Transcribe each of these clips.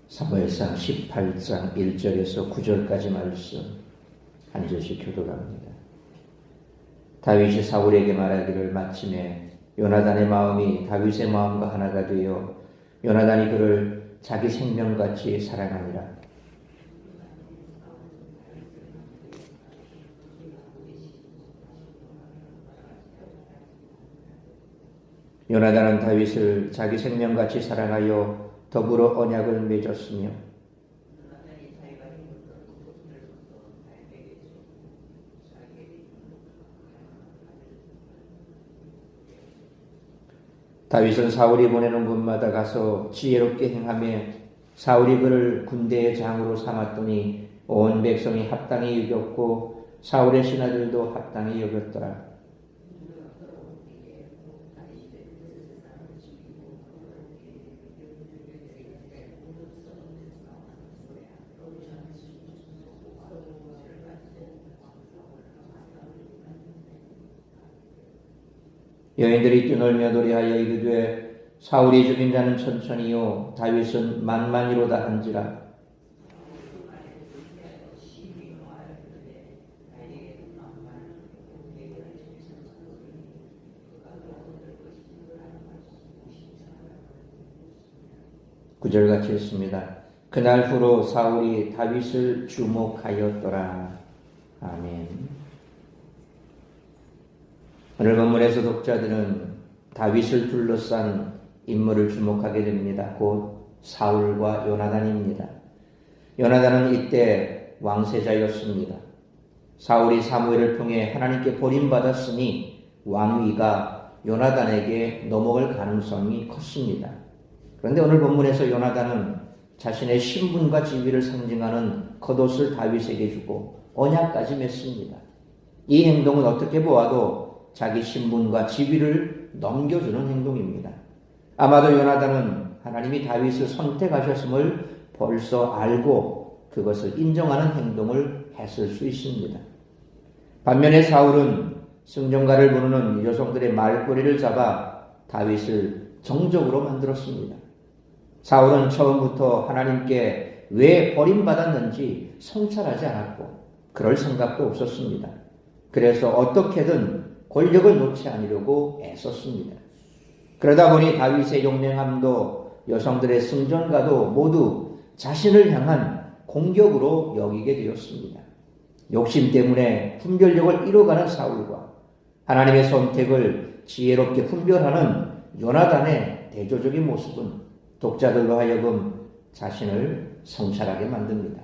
사무엘상 18장 1절에서 9절까지 말씀 한 절씩 교독합니다. 다윗이 사울에게 말하기를 마침에 요나단의 마음이 다윗의 마음과 하나가 되어 요나단이 그를 자기 생명같이 사랑하니라. 요나단은 다윗을 자기 생명같이 사랑하여 더불어 언약을 맺었으며 다윗은 사울이 보내는 곳마다 가서 지혜롭게 행하며 사울이 그를 군대의 장으로 삼았더니 온 백성이 합당히 여겼고 사울의 신하들도 합당히 여겼더라. 여인들이 뛰놀며 노래하여 이르되 사울이 죽인 자는 천천히요 다윗은 만만이로다 한지라. 구절같이 했습니다. 그날 후로 사울이 다윗을 주목하였더라. 아멘. 오늘 본문에서 독자들은 다윗을 둘러싼 인물을 주목하게 됩니다. 곧 사울과 요나단입니다. 요나단은 이때 왕세자였습니다. 사울이 사무엘을 통해 하나님께 버림받았으니 왕위가 요나단에게 넘어갈 가능성이 컸습니다. 그런데 오늘 본문에서 요나단은 자신의 신분과 지위를 상징하는 겉옷을 다윗에게 주고 언약까지 맺습니다. 이 행동은 어떻게 보아도 자기 신분과 지위를 넘겨주는 행동입니다. 아마도 요나단은 하나님이 다윗을 선택하셨음을 벌써 알고 그것을 인정하는 행동을 했을 수 있습니다. 반면에 사울은 승전가를 부르는 여성들의 말꼬리를 잡아 다윗을 정적으로 만들었습니다. 사울은 처음부터 하나님께 왜 버림받았는지 성찰하지 않았고 그럴 생각도 없었습니다. 그래서 어떻게든 권력을 놓지 않으려고 애썼습니다. 그러다 보니 다윗의 용맹함도 여성들의 승전가도 모두 자신을 향한 공격으로 여기게 되었습니다. 욕심 때문에 분별력을 잃어가는 사울과 하나님의 선택을 지혜롭게 분별하는 요나단의 대조적인 모습은 독자들로 하여금 자신을 성찰하게 만듭니다.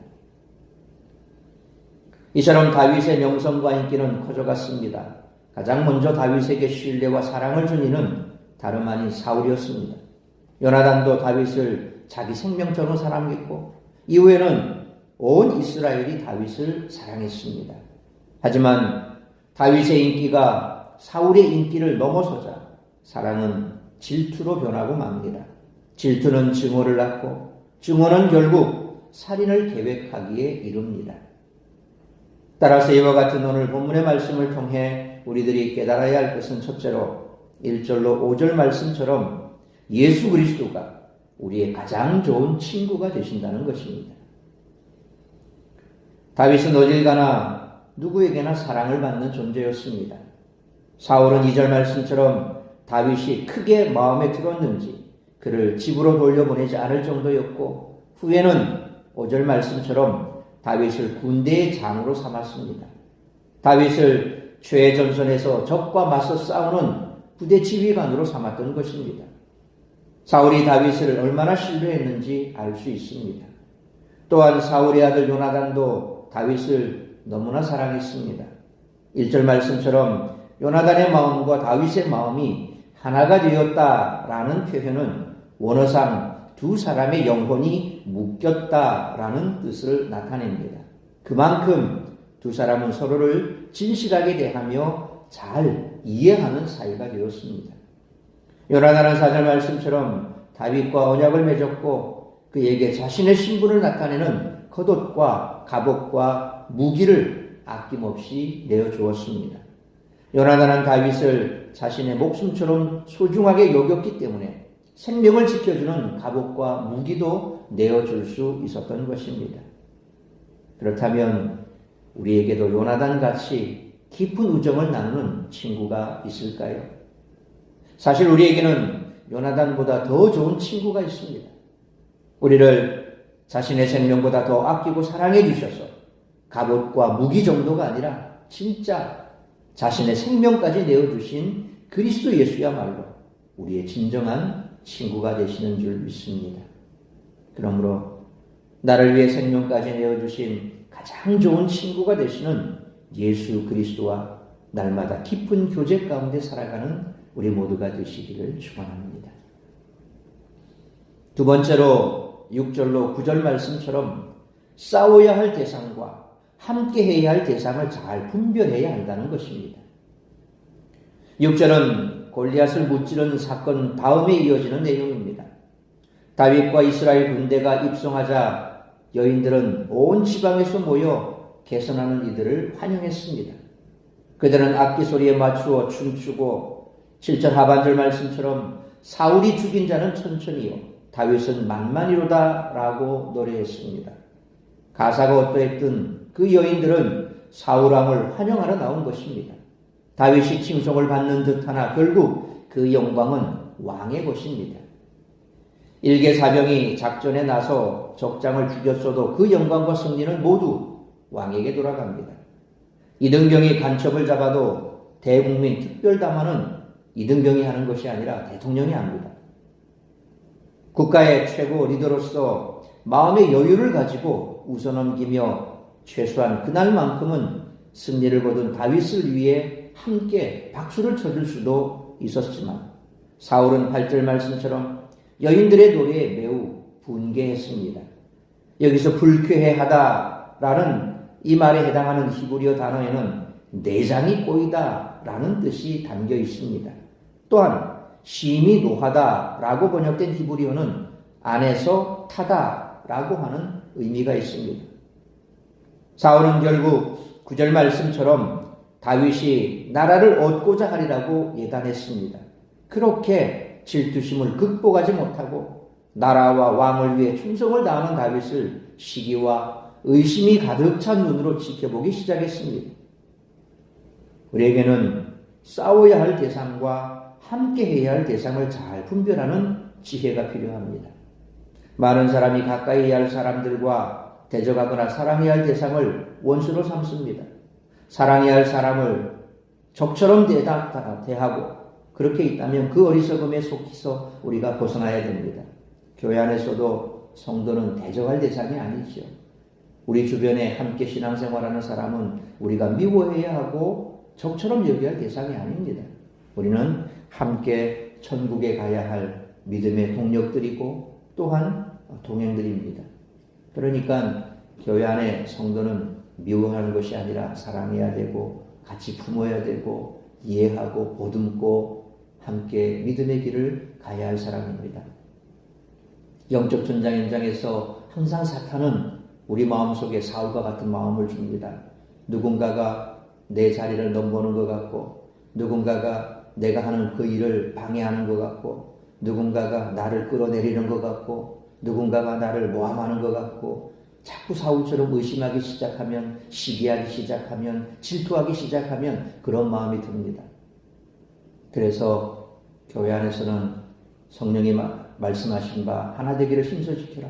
이처럼 다윗의 명성과 인기는 커져갔습니다. 가장 먼저 다윗에게 신뢰와 사랑을 준 이는 다름 아닌 사울이었습니다. 요나단도 다윗을 자기 생명처럼 사랑했고 이후에는 온 이스라엘이 다윗을 사랑했습니다. 하지만 다윗의 인기가 사울의 인기를 넘어서자 사랑은 질투로 변하고 맙니다. 질투는 증오를 낳고 증오는 결국 살인을 계획하기에 이릅니다. 따라서 이와 같은 오늘 본문의 말씀을 통해 우리들이 깨달아야 할 것은 첫째로 1절로 5절 말씀처럼 예수 그리스도가 우리의 가장 좋은 친구가 되신다는 것입니다. 다윗은 어딜 가나 누구에게나 사랑을 받는 존재였습니다. 사울은 2절 말씀처럼 다윗이 크게 마음에 들었는지 그를 집으로 돌려보내지 않을 정도였고 후에는 5절 말씀처럼 다윗을 군대의 장으로 삼았습니다. 다윗을 최전선에서 적과 맞서 싸우는 부대 지휘관으로 삼았던 것입니다. 사울이 다윗을 얼마나 신뢰했는지 알 수 있습니다. 또한 사울의 아들 요나단도 다윗을 너무나 사랑했습니다. 1절 말씀처럼 요나단의 마음과 다윗의 마음이 하나가 되었다라는 표현은 원어상 두 사람의 영혼이 묶였다라는 뜻을 나타냅니다. 그만큼 두 사람은 서로를 진실하게 대하며 잘 이해하는 사이가 되었습니다. 요나단은 4절 말씀처럼 다윗과 언약을 맺었고 그에게 자신의 신분을 나타내는 겉옷과 갑옷과 무기를 아낌없이 내어주었습니다. 요나단은 다윗을 자신의 목숨처럼 소중하게 여겼기 때문에 생명을 지켜주는 갑옷과 무기도 내어줄 수 있었던 것입니다. 그렇다면 우리에게도 요나단 같이 깊은 우정을 나누는 친구가 있을까요? 사실 우리에게는 요나단보다 더 좋은 친구가 있습니다. 우리를 자신의 생명보다 더 아끼고 사랑해 주셔서 갑옷과 무기 정도가 아니라 진짜 자신의 생명까지 내어주신 그리스도 예수야말로 우리의 진정한 친구가 되시는 줄 믿습니다. 그러므로 나를 위해 생명까지 내어주신 가장 좋은 친구가 되시는 예수 그리스도와 날마다 깊은 교제 가운데 살아가는 우리 모두가 되시기를 축원합니다. 두 번째로 6절로 9절 말씀처럼 싸워야 할 대상과 함께 해야 할 대상을 잘 분별해야 한다는 것입니다. 6절은 골리앗을 무찌른 사건 다음에 이어지는 내용입니다. 다윗과 이스라엘 군대가 입성하자 여인들은 온 지방에서 모여 개선하는 이들을 환영했습니다. 그들은 악기 소리에 맞추어 춤추고 7절 하반절 말씀처럼 사울이 죽인 자는 천천히요 다윗은 만만이로다 라고 노래했습니다. 가사가 어떠했든 그 여인들은 사울왕을 환영하러 나온 것입니다. 다윗이 칭송을 받는 듯하나 결국 그 영광은 왕의 것입니다. 일개 사병이 작전에 나서 적장을 죽였어도 그 영광과 승리는 모두 왕에게 돌아갑니다. 이등병이 간첩을 잡아도 대국민 특별담화는 이등병이 하는 것이 아니라 대통령이 합니다. 국가의 최고 리더로서 마음의 여유를 가지고 웃어넘기며 최소한 그날만큼은 승리를 거둔 다윗을 위해 함께 박수를 쳐줄 수도 있었지만 사울은 8절 말씀처럼 여인들의 노래에 매우 분개했습니다. 여기서 불쾌해하다라는 이 말에 해당하는 히브리어 단어에는 내장이 꼬이다라는 뜻이 담겨 있습니다. 또한 심히 노하다라고 번역된 히브리어는 안에서 타다라고 하는 의미가 있습니다. 사울은 결국 9절 말씀처럼 다윗이 나라를 얻고자 하리라고 예단했습니다. 그렇게 질투심을 극복하지 못하고 나라와 왕을 위해 충성을 다하는 다윗을 시기와 의심이 가득 찬 눈으로 지켜보기 시작했습니다. 우리에게는 싸워야 할 대상과 함께 해야 할 대상을 잘 분별하는 지혜가 필요합니다. 많은 사람이 가까이 해야 할 사람들과 대적하거나 사랑해야 할 대상을 원수로 삼습니다. 사랑해야 할 사람을 적처럼 대하고 그렇게 있다면 그 어리석음에 속해서 우리가 벗어나야 됩니다. 교회 안에서도 성도는 대적할 대상이 아니죠. 우리 주변에 함께 신앙생활하는 사람은 우리가 미워해야 하고 적처럼 여겨야 할 대상이 아닙니다. 우리는 함께 천국에 가야 할 믿음의 동력들이고 또한 동행들입니다. 그러니까 교회 안에 성도는 미워하는 것이 아니라 사랑해야 되고 같이 품어야 되고 이해하고 보듬고 함께 믿음의 길을 가야 할 사람입니다. 영적 전장 현장에서 항상 사탄은 우리 마음속에 사울과 같은 마음을 줍니다. 누군가가 내 자리를 넘보는 것 같고 누군가가 내가 하는 그 일을 방해하는 것 같고 누군가가 나를 끌어내리는 것 같고 누군가가 나를 모함하는 것 같고 자꾸 사울처럼 의심하기 시작하면 시기하기 시작하면 질투하기 시작하면 그런 마음이 듭니다. 그래서 교회 안에서는 성령이 말씀하신 바 하나 되기를 힘써지키라.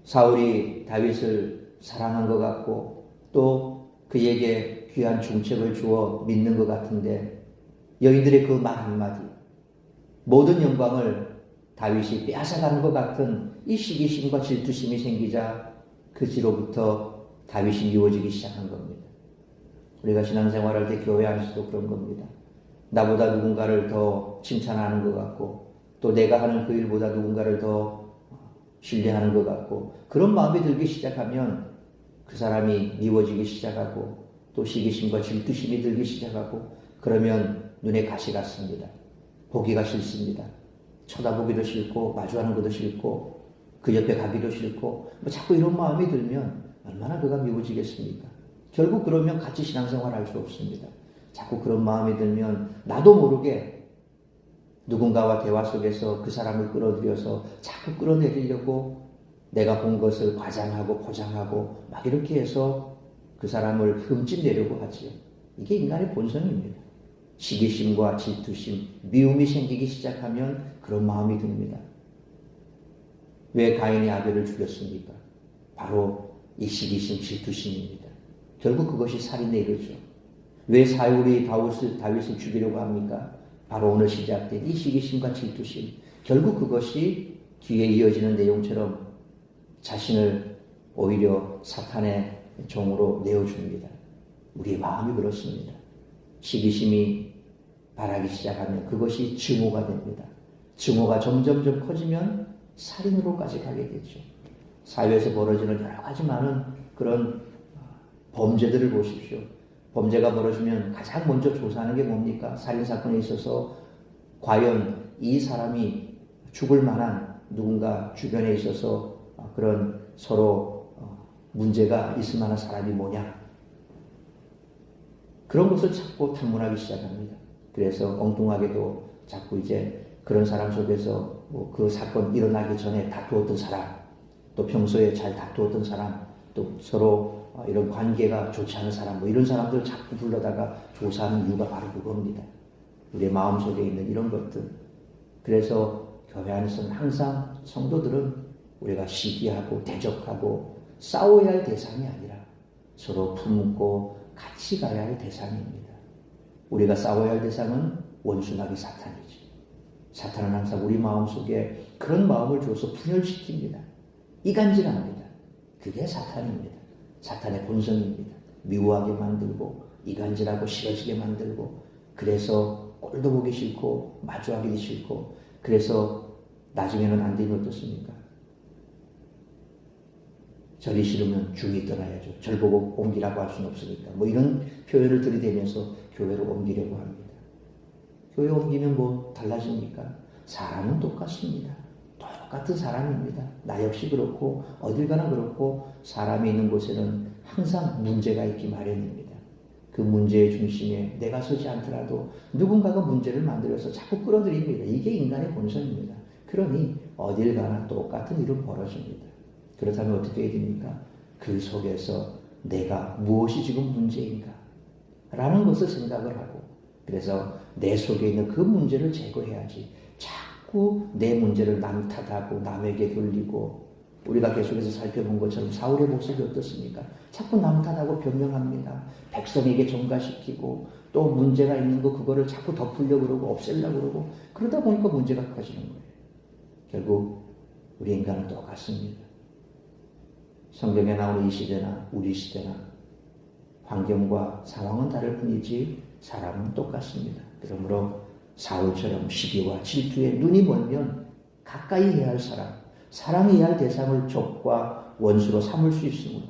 사울이 다윗을 사랑한 것 같고 또 그에게 귀한 중책을 주어 믿는 것 같은데 여인들의 그 말 한마디 모든 영광을 다윗이 빼앗아가는 것 같은 이 시기심과 질투심이 생기자 그지로부터 다윗이 미워지기 시작한 겁니다. 우리가 신앙생활할 때 교회 안에서도 그런 겁니다. 나보다 누군가를 더 칭찬하는 것 같고 또 내가 하는 그 일보다 누군가를 더 신뢰하는 것 같고 그런 마음이 들기 시작하면 그 사람이 미워지기 시작하고 또 시기심과 질투심이 들기 시작하고 그러면 눈에 가시가 씁니다. 보기가 싫습니다. 쳐다보기도 싫고 마주하는 것도 싫고 그 옆에 가기도 싫고 자꾸 이런 마음이 들면 얼마나 그가 미워지겠습니까? 결국 그러면 같이 신앙생활 할 수 없습니다. 자꾸 그런 마음이 들면 나도 모르게 누군가와 대화 속에서 그 사람을 끌어들여서 자꾸 끌어내리려고 내가 본 것을 과장하고 포장하고 막 이렇게 해서 그 사람을 흠집내려고 하지요. 이게 인간의 본성입니다. 시기심과 질투심, 미움이 생기기 시작하면 그런 마음이 듭니다. 왜 가인이 아벨을 죽였습니까? 바로 이 시기심, 질투심입니다. 결국 그것이 살인에 이르죠. 왜 사울이 다윗을 죽이려고 합니까? 바로 오늘 시작된 이 시기심과 질투심. 결국 그것이 뒤에 이어지는 내용처럼 자신을 오히려 사탄의 종으로 내어줍니다. 우리의 마음이 그렇습니다. 시기심이 발하기 시작하면 그것이 증오가 됩니다. 증오가 점점점 커지면 살인으로까지 가게 되죠. 사회에서 벌어지는 여러 가지 많은 그런 범죄들을 보십시오. 범죄가 벌어지면 가장 먼저 조사하는 게 뭡니까? 살인사건에 있어서 과연 이 사람이 죽을 만한 누군가 주변에 있어서 그런 서로 문제가 있을 만한 사람이 뭐냐? 그런 것을 찾고 탐문하기 시작합니다. 그래서 엉뚱하게도 자꾸 이제 그런 사람 속에서 그 사건 일어나기 전에 다투었던 사람, 또 평소에 잘 다투었던 사람, 또 서로 이런 관계가 좋지 않은 사람, 이런 사람들 자꾸 불러다가 조사하는 이유가 바로 그겁니다. 우리의 마음속에 있는 이런 것들. 그래서 교회 안에서는 항상 성도들은 우리가 시기하고 대적하고 싸워야 할 대상이 아니라 서로 품고 같이 가야 할 대상입니다. 우리가 싸워야 할 대상은 원수나기 사탄이지. 사탄은 항상 우리 마음속에 그런 마음을 줘서 분열시킵니다. 이간질합니다. 그게 사탄입니다. 사탄의 본성입니다. 미워하게 만들고 이간질하고 싫어지게 만들고 그래서 꼴도 보기 싫고 마주하기도 싫고 그래서 나중에는 안 되면 어떻습니까? 절이 싫으면 중이 떠나야죠. 절 보고 옮기라고 할 수는 없으니까. 이런 표현을 들이대면서 교회로 옮기려고 합니다. 교회 옮기면 달라집니까? 사람은 똑같습니다. 똑같은 사람입니다. 나 역시 그렇고 어딜 가나 그렇고 사람이 있는 곳에는 항상 문제가 있기 마련입니다. 그 문제의 중심에 내가 서지 않더라도 누군가가 문제를 만들어서 자꾸 끌어들입니다. 이게 인간의 본성입니다. 그러니 어딜 가나 똑같은 일은 벌어집니다. 그렇다면 어떻게 해야 됩니까? 그 속에서 내가 무엇이 지금 문제인가? 라는 것을 생각을 하고 그래서 내 속에 있는 그 문제를 제거해야지 자꾸 내 문제를 남 탓하고 남에게 돌리고 우리가 계속해서 살펴본 것처럼 사울의 모습이 어떻습니까? 자꾸 남 탓하고 변명합니다. 백성에게 전가시키고 또 문제가 있는 거 그거를 자꾸 덮으려고 그러고 없애려고 그러고 그러다 보니까 문제가 커지는 거예요. 결국 우리 인간은 똑같습니다. 성경에 나오는 이 시대나 우리 시대나 환경과 상황은 다를 뿐이지 사람은 똑같습니다. 그러므로 사울처럼 시기와 질투에 눈이 멀면 가까이 해야 할 사람, 사랑해야 할 대상을 적과 원수로 삼을 수 있으므로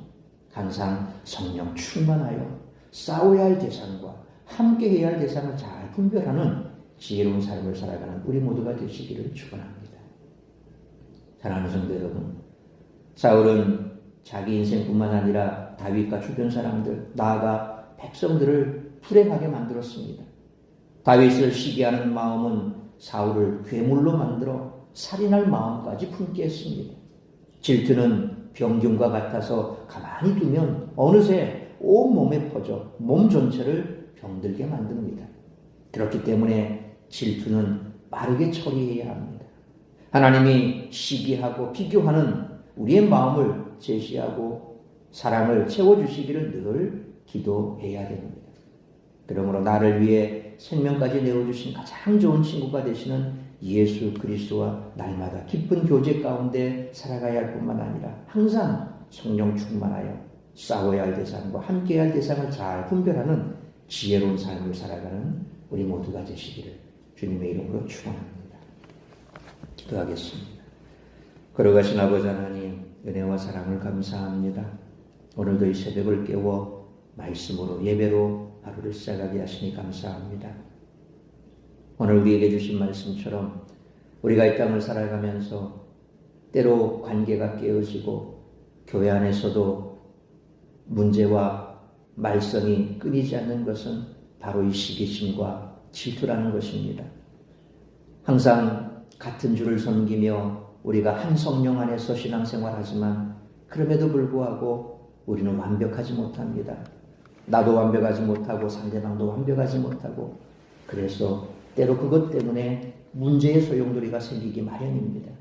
항상 성령 충만하여 싸워야 할 대상과 함께 해야 할 대상을 잘 분별하는 지혜로운 삶을 살아가는 우리 모두가 되시기를 축원합니다. 사랑하는 성도 여러분, 사울은 자기 인생뿐만 아니라 다윗과 주변 사람들, 나아가 백성들을 불행하게 만들었습니다. 다윗을 시기하는 마음은 사울을 괴물로 만들어 살인할 마음까지 품게 했습니다. 질투는 병균과 같아서 가만히 두면 어느새 온몸에 퍼져 몸 전체를 병들게 만듭니다. 그렇기 때문에 질투는 빠르게 처리해야 합니다. 하나님이 시기하고 비교하는 우리의 마음을 제시하고 사랑을 채워주시기를 늘 기도해야 됩니다. 그러므로 나를 위해 생명까지 내어주신 가장 좋은 친구가 되시는 예수 그리스도와 날마다 기쁜 교제 가운데 살아가야 할 뿐만 아니라 항상 성령 충만하여 싸워야 할 대상과 함께해야 할 대상을 잘 분별하는 지혜로운 삶을 살아가는 우리 모두가 되시기를 주님의 이름으로 축원합니다. 기도하겠습니다. 걸어가신 아버지 하나님, 은혜와 사랑을 감사합니다. 오늘도 이 새벽을 깨워 말씀으로 예배로 하루를 시작하게 하시니 감사합니다. 오늘 우리에게 주신 말씀처럼 우리가 이 땅을 살아가면서 때로 관계가 깨어지고 교회 안에서도 문제와 말썽이 끊이지 않는 것은 바로 이 시기심과 질투라는 것입니다. 항상 같은 주를 섬기며 우리가 한 성령 안에서 신앙생활하지만 그럼에도 불구하고 우리는 완벽하지 못합니다. 나도 완벽하지 못하고 상대방도 완벽하지 못하고 그래서 때로 그것 때문에 문제의 소용돌이가 생기기 마련입니다.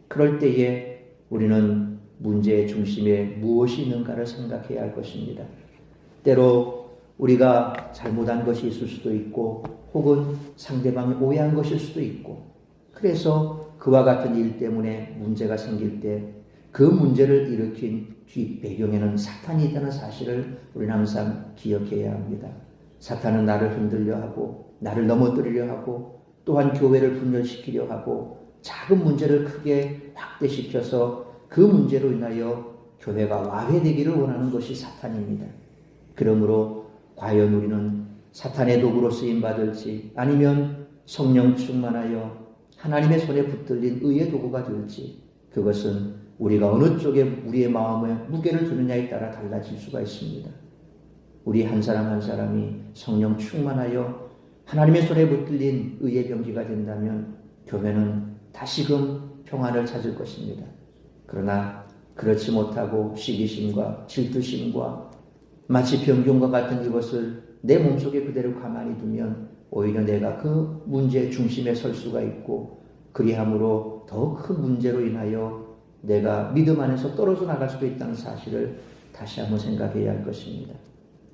그럴 때에 우리는 문제의 중심에 무엇이 있는가를 생각해야 할 것입니다. 때로 우리가 잘못한 것이 있을 수도 있고 혹은 상대방이 오해한 것일 수도 있고 그래서 그와 같은 일 때문에 문제가 생길 때 그 문제를 일으킨 뒤 배경에는 사탄이 있다는 사실을 우리는 항상 기억해야 합니다. 사탄은 나를 흔들려 하고 나를 넘어뜨리려 하고 또한 교회를 분열시키려 하고 작은 문제를 크게 확대시켜서 그 문제로 인하여 교회가 와해되기를 원하는 것이 사탄입니다. 그러므로 과연 우리는 사탄의 도구로 쓰임받을지 아니면 성령 충만하여 하나님의 손에 붙들린 의의 도구가 될지 그것은 우리가 어느 쪽에 우리의 마음에 무게를 두느냐에 따라 달라질 수가 있습니다. 우리 한 사람 한 사람이 성령 충만하여 하나님의 손에 붙들린 의의 병기가 된다면 교회는 다시금 평안을 찾을 것입니다. 그러나 그렇지 못하고 시기심과 질투심과 마치 병균과 같은 이것을 내 몸속에 그대로 가만히 두면 오히려 내가 그 문제의 중심에 설 수가 있고 그리함으로 더 큰 문제로 인하여 내가 믿음 안에서 떨어져 나갈 수도 있다는 사실을 다시 한번 생각해야 할 것입니다.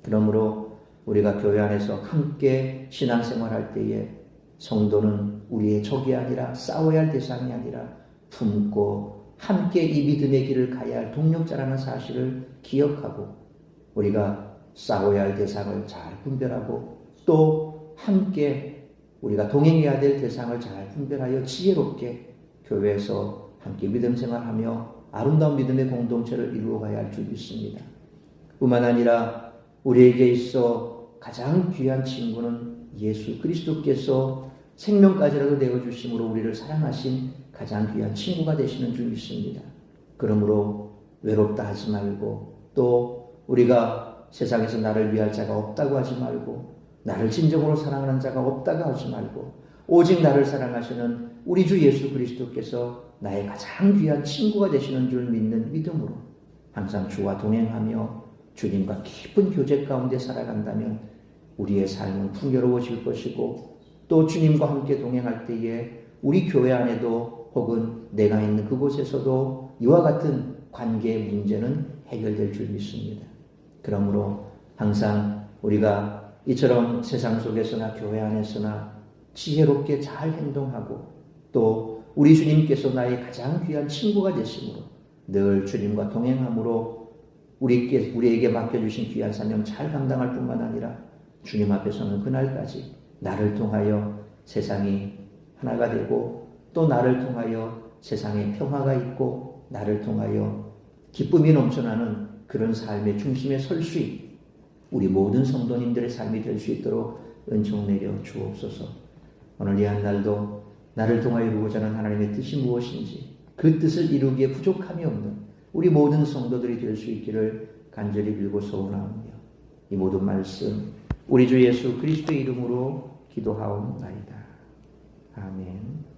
그러므로 우리가 교회 안에서 함께 신앙생활할 때에 성도는 우리의 적이 아니라 싸워야 할 대상이 아니라 품고 함께 이 믿음의 길을 가야 할 동력자라는 사실을 기억하고 우리가 싸워야 할 대상을 잘 분별하고 또 함께 우리가 동행해야 될 대상을 잘 분별하여 지혜롭게 교회에서 함께 믿음 생활하며 아름다운 믿음의 공동체를 이루어가야 할 줄 믿습니다. 뿐만 아니라 우리에게 있어 가장 귀한 친구는 예수 그리스도께서 생명까지라도 내어주심으로 우리를 사랑하신 가장 귀한 친구가 되시는 줄 믿습니다. 그러므로 외롭다 하지 말고 또 우리가 세상에서 나를 위할 자가 없다고 하지 말고 나를 진정으로 사랑하는 자가 없다고 하지 말고 오직 나를 사랑하시는 우리 주 예수 그리스도께서 나의 가장 귀한 친구가 되시는 줄 믿는 믿음으로 항상 주와 동행하며 주님과 깊은 교제 가운데 살아간다면 우리의 삶은 풍요로워질 것이고 또 주님과 함께 동행할 때에 우리 교회 안에도 혹은 내가 있는 그곳에서도 이와 같은 관계의 문제는 해결될 줄 믿습니다. 그러므로 항상 우리가 이처럼 세상 속에서나 교회 안에서나 지혜롭게 잘 행동하고 또 우리 주님께서 나의 가장 귀한 친구가 되심으로 늘 주님과 동행함으로 우리에게 맡겨주신 귀한 사명 잘 감당할 뿐만 아니라 주님 앞에서는 그날까지 나를 통하여 세상이 하나가 되고 또 나를 통하여 세상에 평화가 있고 나를 통하여 기쁨이 넘쳐나는 그런 삶의 중심에 설 수 있는 우리 모든 성도님들의 삶이 될 수 있도록 은총 내려 주옵소서. 오늘 이 한 날도 나를 통하여 이루고자 하는 하나님의 뜻이 무엇인지 그 뜻을 이루기에 부족함이 없는 우리 모든 성도들이 될 수 있기를 간절히 빌고 소원하오며 이 모든 말씀 우리 주 예수 그리스도의 이름으로 기도하옵나이다. 아멘.